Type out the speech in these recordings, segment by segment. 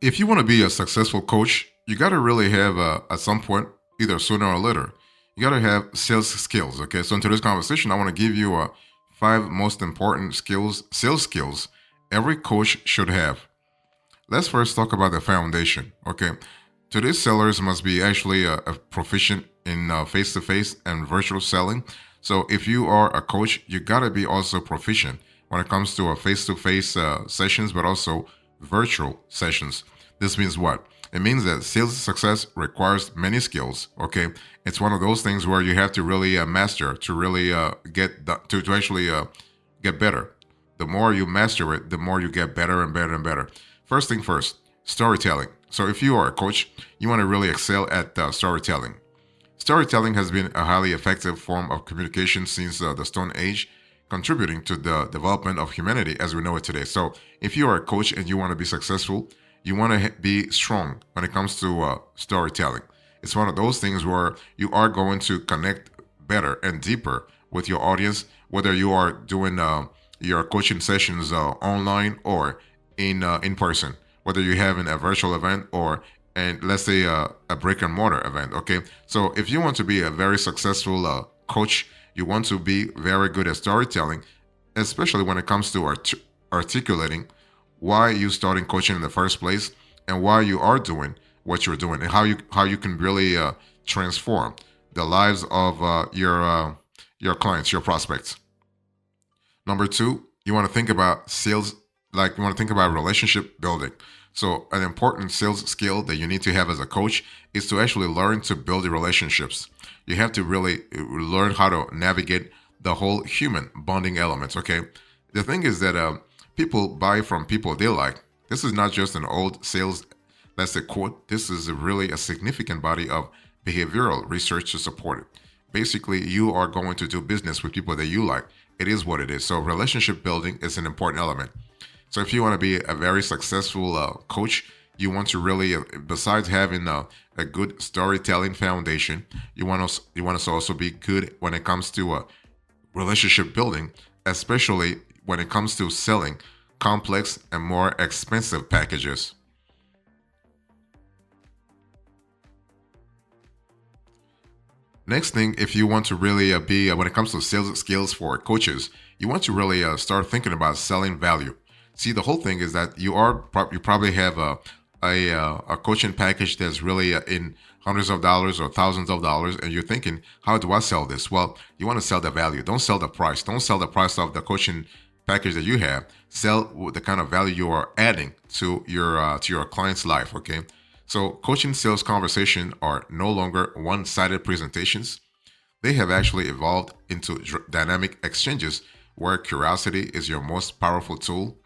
If you want to be a successful coach, you got to really have, at some point, either sooner or later, you got to have sales skills. Okay. So, in today's conversation, I want to give you five most important skills, sales skills, every coach should have. Let's first talk about the foundation. Okay. Today's sellers must be actually a proficient in face to face and virtual selling. So, if you are a coach, you got to be also proficient when it comes to a face to face sessions, but also virtual sessions. This means what? It means that sales success requires many skills. Okay, it's one of those things where you have to really master to really to actually get better. The more you master it, the more you get better and better and better. First thing first, storytelling. So if you are a coach, you want to really excel at storytelling. Storytelling has been a highly effective form of communication since the Stone Age, contributing to the development of humanity as we know it today. So, if you are a coach and you want to be successful, you want to be strong when it comes to storytelling. It's one of those things where you are going to connect better and deeper with your audience, whether you are doing your coaching sessions online or in person, whether you're having a virtual event or and let's say a brick and mortar event. Okay, so if you want to be a very successful coach, you want to be very good at storytelling, especially when it comes to articulating why you starting coaching in the first place and why you are doing what you're doing and how you can really transform the lives of your clients, your prospects. Number two, you want to think about sales, like you want to think about relationship building. So, an important sales skill that you need to have as a coach is to actually learn to build the relationships. You have to really learn how to navigate the whole human bonding elements. Okay. The thing is that people buy from people they like. This is not just an old sales, that's a quote. This is really a significant body of behavioral research to support it. Basically, you are going to do business with people that you like. It is what it is. So, relationship building is an important element. So if you want to be a very successful coach, you want to really, besides having a good storytelling foundation, you want to also be good when it comes to relationship building, especially when it comes to selling complex and more expensive packages. Next thing, if you want to really be when it comes to sales skills for coaches, you want to really start thinking about selling value. See, the whole thing is that you probably have a coaching package that's really in hundreds of dollars or thousands of dollars, and you're thinking, how do I sell this? Well, you want to sell the value. Don't sell the price. Don't sell the price of the coaching package that you have. Sell the kind of value you are adding to your client's life. Okay, so coaching sales conversation are no longer one-sided presentations. They have actually evolved into dynamic exchanges where curiosity is your most powerful tool.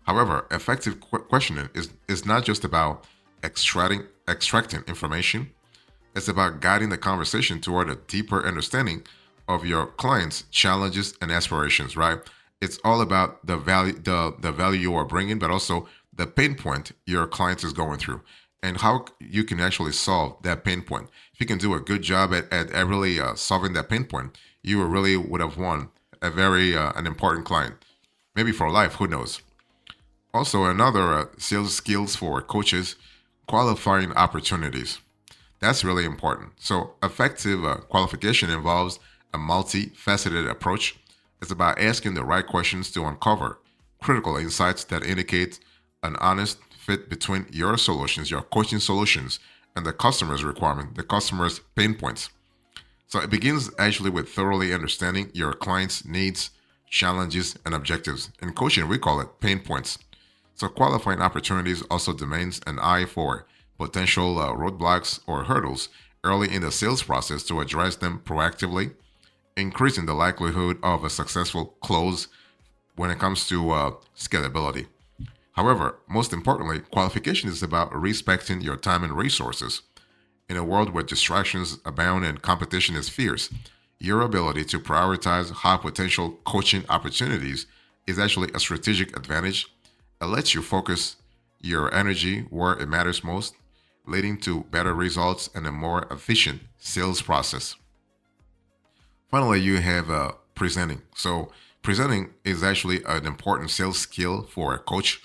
However, effective questioning is not just about extracting information, it's about guiding the conversation toward a deeper understanding of your client's challenges and aspirations, right? It's all about the value you are bringing, but also the pain point your client is going through and how you can actually solve that pain point. If you can do a good job at really solving that pain point, you will really would have won a very an important client, maybe for life, who knows. Also, another sales skills for coaches, qualifying opportunities. That's really important. So, effective qualification involves a multifaceted approach. It's about asking the right questions to uncover critical insights that indicate an honest fit between your solutions, your coaching solutions, and the customer's requirement, the customer's pain points. So, it begins actually with thoroughly understanding your client's needs, challenges, and objectives. In coaching, we call it pain points. So, qualifying opportunities also demands an eye for potential roadblocks or hurdles early in the sales process to address them proactively, increasing the likelihood of a successful close when it comes to scalability. However, most importantly, qualification is about respecting your time and resources. In a world where distractions abound and competition is fierce, your ability to prioritize high potential coaching opportunities is actually a strategic advantage. It lets you focus your energy where it matters most, leading to better results and a more efficient sales process. Finally, you have presenting. So, presenting is actually an important sales skill for a coach.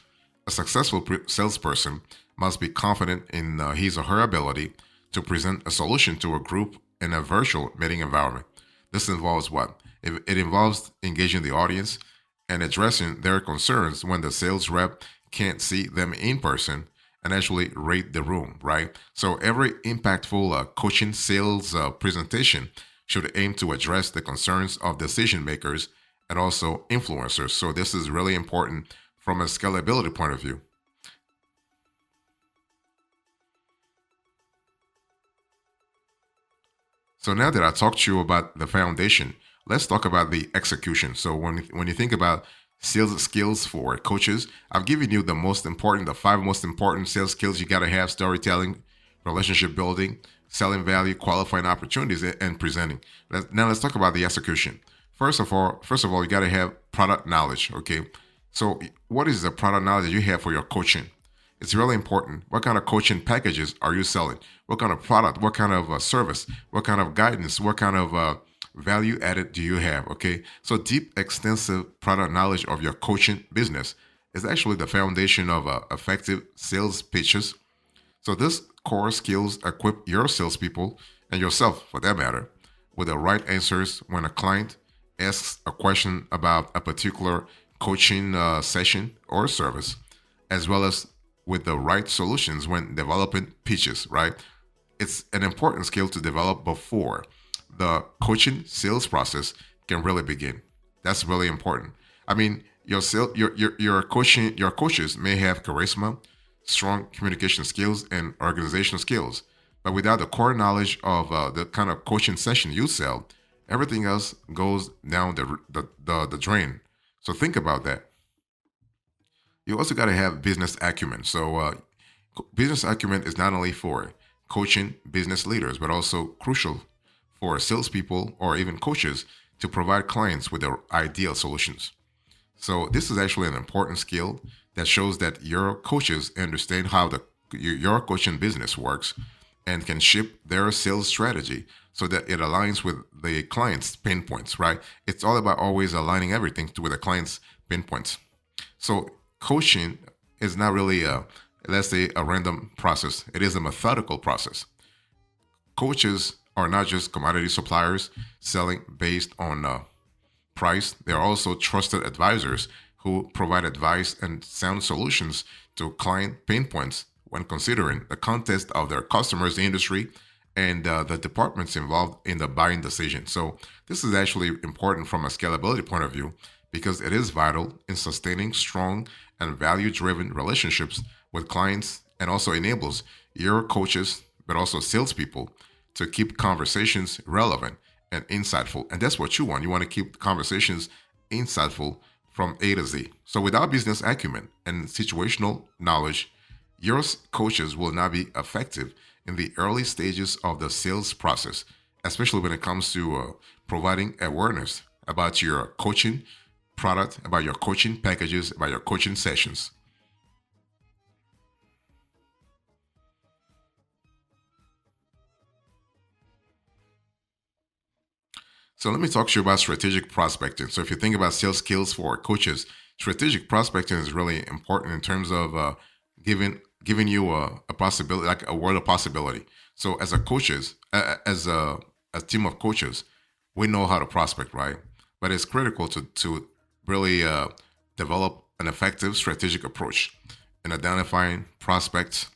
A successful salesperson must be confident in his or her ability to present a solution to a group in a virtual meeting environment. This involves what? It involves engaging the audience and addressing their concerns when the sales rep can't see them in person and actually rate the room, right? So every impactful coaching sales presentation should aim to address the concerns of decision makers and also influencers. So this is really important from a scalability point of view. So now that I talked to you about the foundation, let's talk about the execution. So when you think about sales skills for coaches, I've given you the five most important sales skills you got to have: storytelling, relationship building, selling value, qualifying opportunities, and presenting. Now let's talk about the execution. First of all, you got to have product knowledge. Okay, so what is the product knowledge that you have for your coaching? It's really important. What kind of coaching packages are you selling? What kind of product? What kind of service? What kind of guidance? What kind of value added do you have? Okay. So, deep, extensive product knowledge of your coaching business is actually the foundation of effective sales pitches. So, this core skills equip your salespeople and yourself, for that matter, with the right answers when a client asks a question about a particular coaching session or service, as well as with the right solutions when developing pitches, right? It's an important skill to develop before the coaching sales process can really begin. That's really important. I mean, your coaches may have charisma, strong communication skills, and organizational skills, but without the core knowledge of the kind of coaching session you sell, everything else goes down the drain. So think about that. You also got to have business acumen. So, business acumen is not only for coaching business leaders, but also crucial for salespeople or even coaches to provide clients with their ideal solutions. So, this is actually an important skill that shows that your coaches understand how your coaching business works and can ship their sales strategy so that it aligns with the client's pain points, right? It's all about always aligning everything with the client's pain points. So coaching is not really let's say, a random process. It is a methodical process. Coaches are not just commodity suppliers selling based on price. They are also trusted advisors who provide advice and sound solutions to client pain points when considering the context of their customers, the industry, and the departments involved in the buying decision. So, this is actually important from a scalability point of view because it is vital in sustaining strong and value driven relationships with clients and also enables your coaches, but also salespeople, to keep conversations relevant and insightful. And that's what you want. You want to keep conversations insightful from A to Z. So, without business acumen and situational knowledge, your coaches will not be effective in the early stages of the sales process, especially when it comes to providing awareness about your coaching product, about your coaching packages, about your coaching sessions. So let me talk to you about strategic prospecting. So if you think about sales skills for coaches, strategic prospecting is really important in terms of giving you a possibility, like a world of possibility. So as a coaches, a team of coaches, we know how to prospect, right? But it's critical to really develop an effective strategic approach in identifying prospects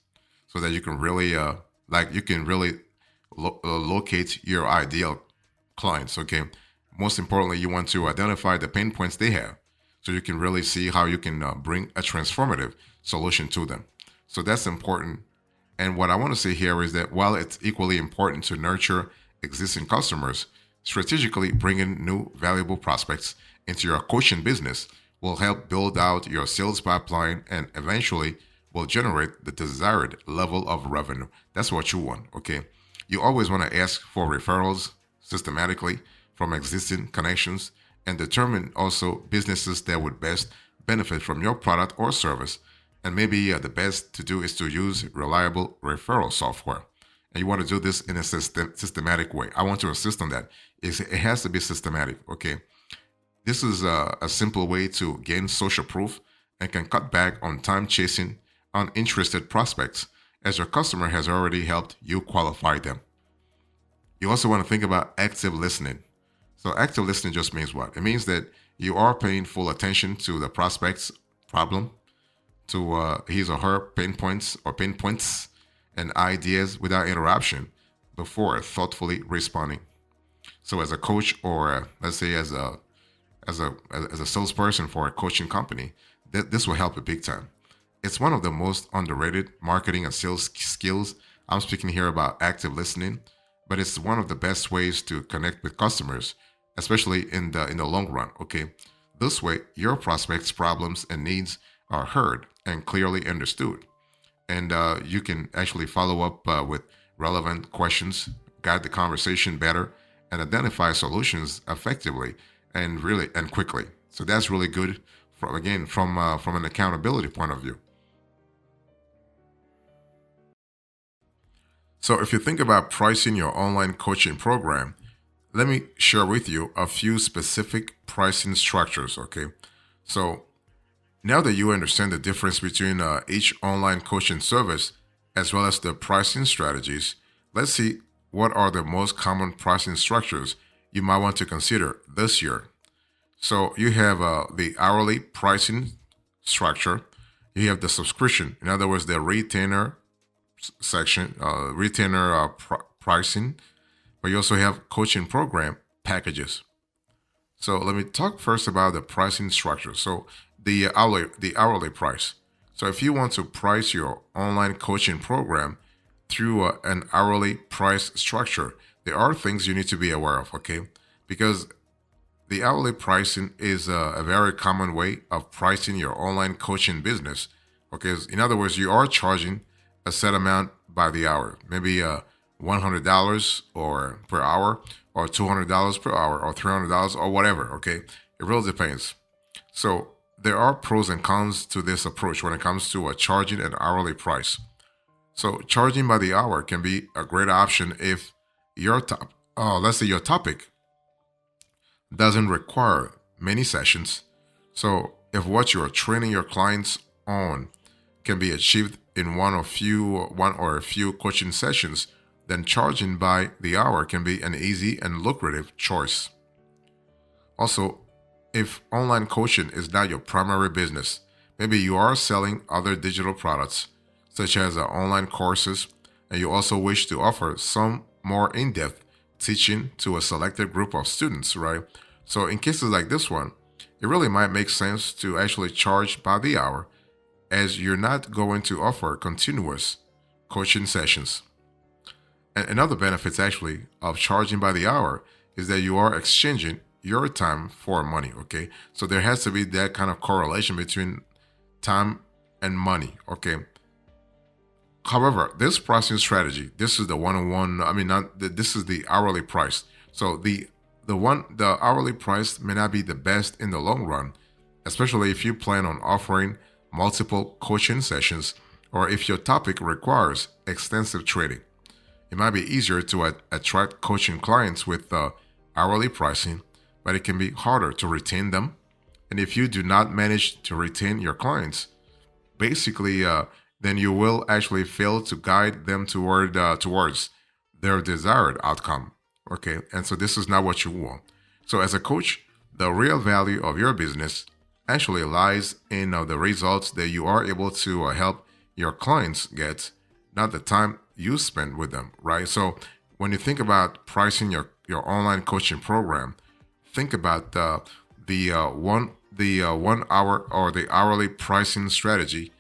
so that you can really locate your ideal clients. Okay, most importantly, you want to identify the pain points they have so you can really see how you can bring a transformative solution to them. So that's important. And what I want to say here is that while it's equally important to nurture existing customers, strategically bringing new valuable prospects into your coaching business will help build out your sales pipeline and eventually will generate the desired level of revenue. That's what you want, okay? You always want to ask for referrals systematically from existing connections and determine also businesses that would best benefit from your product or service. And maybe the best to do is to use reliable referral software. And you want to do this in a systematic way. I want to insist on that. It has to be systematic, okay? This is a simple way to gain social proof and can cut back on time chasing uninterested prospects, as your customer has already helped you qualify them. You also want to think about active listening. So, active listening just means what? It means that you are paying full attention to the prospect's problem, to his or her pain points and ideas without interruption before thoughtfully responding. So, as a coach, or let's say as a salesperson for a coaching company, this will help you big time. It's one of the most underrated marketing and sales skills. I'm speaking here about active listening, but it's one of the best ways to connect with customers, especially in the long run. Okay, this way your prospects' problems and needs are heard and clearly understood, and you can actually follow up with relevant questions, guide the conversation better, and identify solutions effectively and really and quickly. So that's really good from, again, from an accountability point of view. So if you think about pricing your online coaching program, let me share with you a few specific pricing structures. Okay, so now that you understand the difference between each online coaching service as well as the pricing strategies, let's see what are the most common pricing structures you might want to consider this year. So you have the hourly pricing structure, you have the subscription, in other words, the retainer section, retainer pricing, but you also have coaching program packages. So let me talk first about the pricing structure. So the hourly price. So if you want to price your online coaching program through an hourly price structure, there are things you need to be aware of. Okay, because the hourly pricing is a very common way of pricing your online coaching business. Okay, in other words, you are charging a set amount by the hour, maybe $100 or per hour, or $200 per hour, or $300 or whatever. Okay, it really depends. So there are pros and cons to this approach when it comes to charging an hourly price. So charging by the hour can be a great option if let's say your topic doesn't require many sessions. So if what you are training your clients on can be achieved in one or a few coaching sessions, then charging by the hour can be an easy and lucrative choice. Also, if online coaching is not your primary business, maybe you are selling other digital products such as online courses, and you also wish to offer some more in-depth teaching to a selected group of students, right? So in cases like this one, it really might make sense to actually charge by the hour, as you're not going to offer continuous coaching sessions. And another benefits actually of charging by the hour is that you are exchanging your time for money. Okay, so there has to be that kind of correlation between time and money. Okay, however, this pricing strategy, this is the one-on-one. I mean, not this is the hourly price. So the hourly price may not be the best in the long run, especially if you plan on offering multiple coaching sessions, or if your topic requires extensive trading. It might be easier to attract coaching clients with hourly pricing, but it can be harder to retain them. And if you do not manage to retain your clients, basically, then you will actually fail to guide them towards their desired outcome. Okay, and so this is not what you want. So as a coach, the real value of your business actually lies in the results that you are able to help your clients get, not the time you spend with them, right? So when you think about pricing your online coaching program, think about the 1 hour or the hourly pricing strategy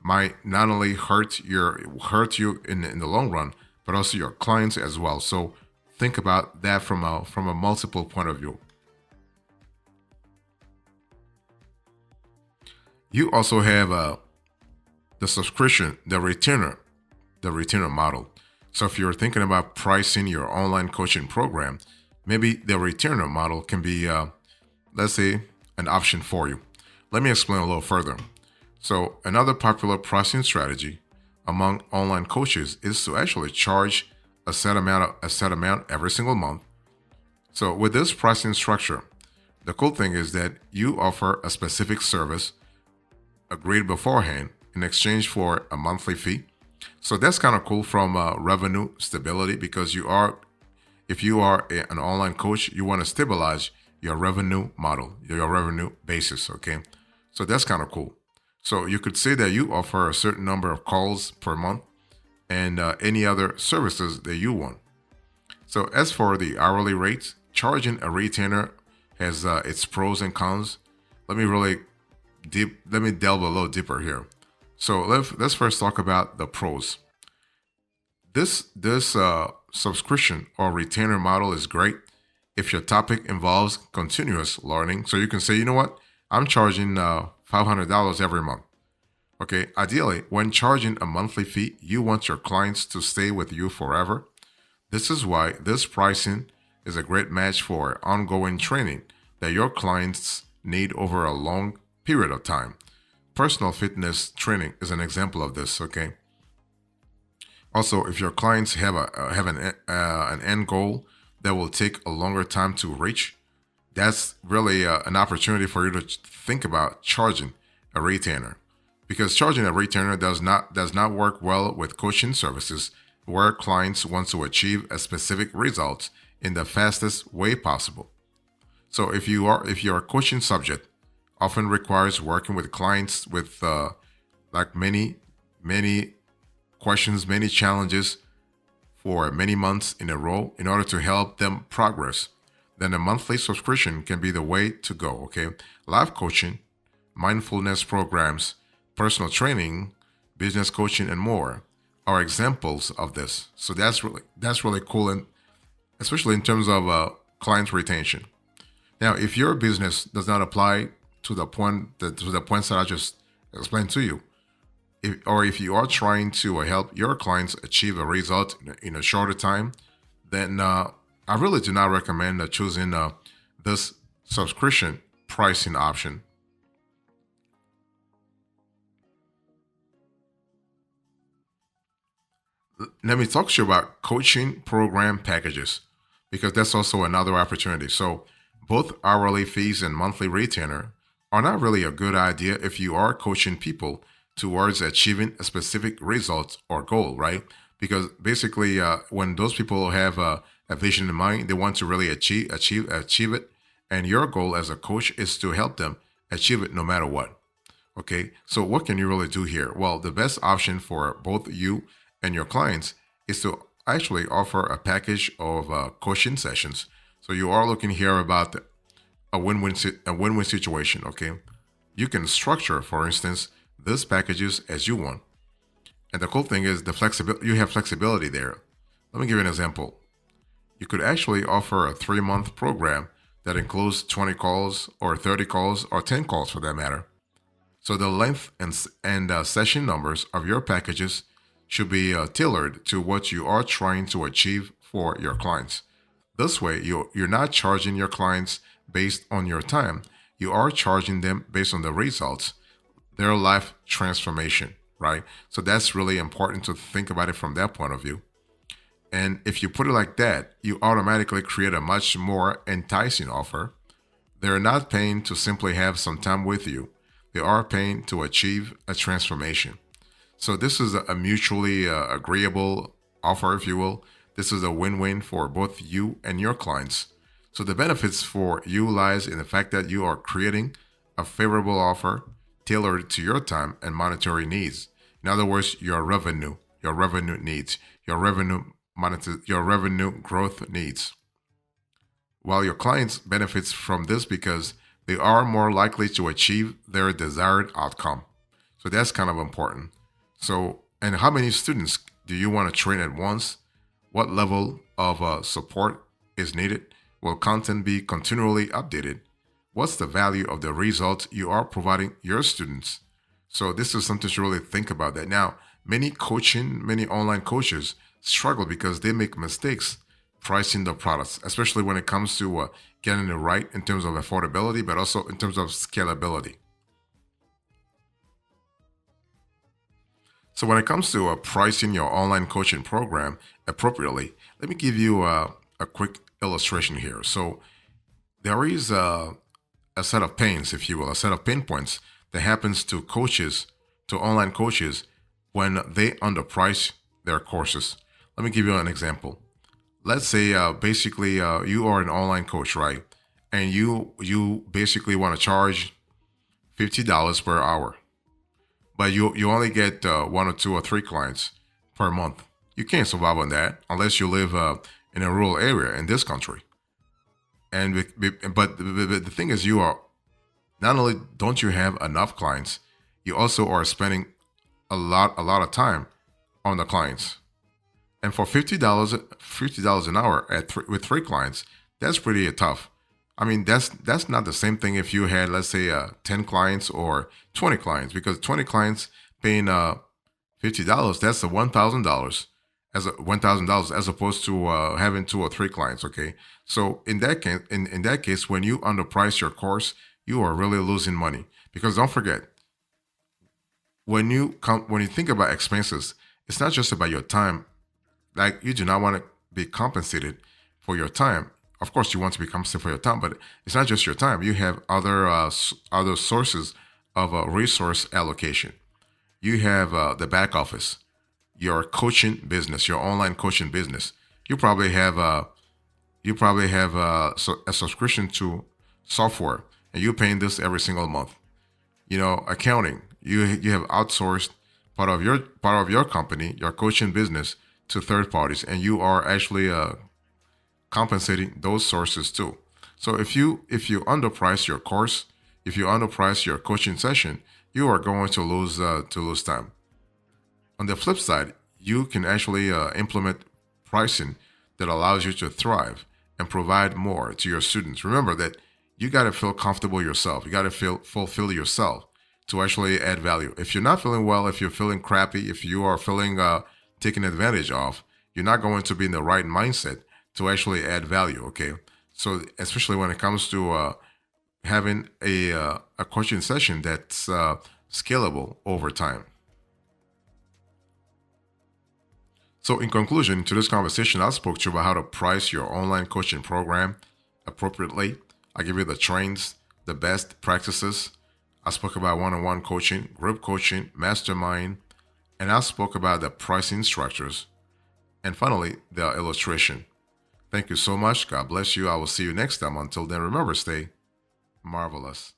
might not only hurt you in the long run, but also your clients as well. So think about that from a multiple point of view. You also have the subscription, the retainer model. So if you're thinking about pricing your online coaching program, maybe the retainer model can be, let's say, an option for you. Let me explain a little further. So another popular pricing strategy among online coaches is to actually charge a set amount every single month. So with this pricing structure, the cool thing is that you offer a specific service agreed beforehand, in exchange for a monthly fee. So that's kind of cool from revenue stability, because if you are an online coach, you want to stabilize your revenue model, your revenue basis. Okay. So that's kind of cool. So you could say that you offer a certain number of calls per month and any other services that you want. So as for the hourly rates, charging a retainer has its pros and cons. Let me really let me delve a little deeper here. So let's first talk about the pros. This subscription or retainer model is great if your topic involves continuous learning. So you can say, you know what, I'm charging $500 every month. Okay, ideally, when charging a monthly fee, you want your clients to stay with you forever. This is why this pricing is a great match for ongoing training that your clients need over a long period of time. Personal fitness training is an example of this. Okay. Also, if your clients have an end goal that will take a longer time to reach, that's really an opportunity for you to think about charging a retainer, because charging a retainer does not work well with coaching services where clients want to achieve a specific result in the fastest way possible. So if your coaching subject often requires working with clients with like many questions, many challenges for many months in a row in order to help them progress, then a monthly subscription can be the way to go. Okay. Life coaching, mindfulness programs, personal training, business coaching, and more are examples of this. So that's really cool, and especially in terms of client retention. Now, if your business does not apply to the points that I just explained to you, if you are trying to help your clients achieve a result in a shorter time, then I really do not recommend choosing this subscription pricing option. Let me talk to you about coaching program packages, because that's also another opportunity. So both hourly fees and monthly retainer are not really a good idea if you are coaching people towards achieving a specific result or goal, right? Because basically, when those people have a vision in mind, they want to really achieve it, and your goal as a coach is to help them achieve it no matter what. Okay, so what can you really do here? Well, the best option for both you and your clients is to actually offer a package of coaching sessions. So you are looking here about a win-win situation. Okay, you can structure, for instance, this packages as you want, and the cool thing is the flexibility. You have flexibility there. Let me give you an example. You could actually offer a 3-month program that includes 20 calls or 30 calls or 10 calls for that matter. So the length and session numbers of your packages should be tailored to what you are trying to achieve for your clients. This way, you're not charging your clients based on your time. You are charging them based on the results, their life transformation, right? So that's really important to think about it from that point of view. And if you put it like that, you automatically create a much more enticing offer. They're not paying to simply have some time with you. They are paying to achieve a transformation. So this is a mutually agreeable offer, if you will. This is a win-win for both you and your clients. So the benefits for you lies in the fact that you are creating a favorable offer tailored to your time and monetary needs. In other words, your revenue needs, your revenue growth needs. While your clients benefits from this because they are more likely to achieve their desired outcome. So that's kind of important. So, and how many students do you want to train at once? What level of support is needed? Will content be continually updated? What's the value of the results you are providing your students? So this is something to really think about that. Now, many online coaches struggle because they make mistakes pricing the products, especially when it comes to getting it right in terms of affordability, but also in terms of scalability. So when it comes to pricing your online coaching program appropriately, let me give you a quick illustration here. So there is a set of pains, if you will, a set of pain points that happens to coaches to online coaches when they underprice their courses. Let me give you an example. Let's say basically you are an online coach, right? And you basically want to charge $50 per hour, but you only get one or two or three clients per month. You can't survive on that unless you live in a rural area in this country. And but the thing is, you are not only don't you have enough clients, you also are spending a lot of time on the clients. And for $50 an hour with three clients, that's pretty tough. I mean, that's not the same thing if you had, let's say, 10 clients or 20 clients, because 20 clients paying $50, that's a $1,000 as a $1,000 as opposed to having two or three clients. Okay, so in that case, when you underprice your course, you are really losing money, because don't forget, when you think about expenses, it's not just about your time. Like, you do not want to be compensated for your time. Of course, you want to be compensated for your time, but it's not just your time. You have other sources of resource allocation. You have the back office, your coaching business, your online coaching business. You probably have a subscription to software, and you're paying this every single month. Accounting. You have outsourced part of your company, your coaching business, to third parties, and you are actually compensating those sources too. So if you underprice your course, if you underprice your coaching session, you are going to lose time. On the flip side, you can actually implement pricing that allows you to thrive and provide more to your students. Remember that you got to feel comfortable yourself. You got to feel fulfill yourself to actually add value. If you're not feeling well, if you're feeling crappy, if you are feeling taken advantage of, you're not going to be in the right mindset to actually add value. Okay, so especially when it comes to having a coaching session that's scalable over time. So, in conclusion, to this conversation, I spoke to you about how to price your online coaching program appropriately. I give you the trends, the best practices. I spoke about one-on-one coaching, group coaching, mastermind, and I spoke about the pricing structures, and finally, the illustration. Thank you so much. God bless you. I will see you next time. Until then, remember, stay marvelous.